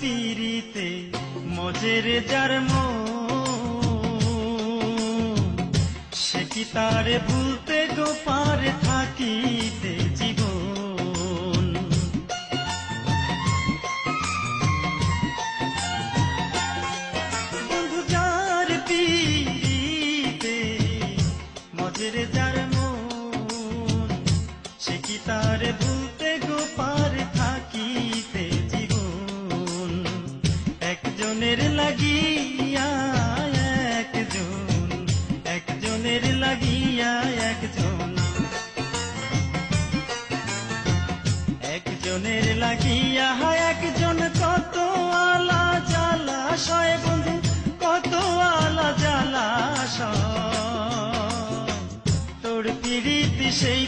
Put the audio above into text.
পিরিতে মজের যার সে কি তারে ভুলতে গো পারে থাকিতে জীবন। বন্ধু যার পিরিতে মজের যার সে কি তারে ভুলতে গো পারে থাকিতে জীবন। একজনের লাগিয়া একজন, একজনের লাগিয়া একজন, একজনের লাগিয়া একজন কত আলা জ্বালাশয় বন্ধু, কত আলা জ্বালাশয়। তোর পিরিতি সেই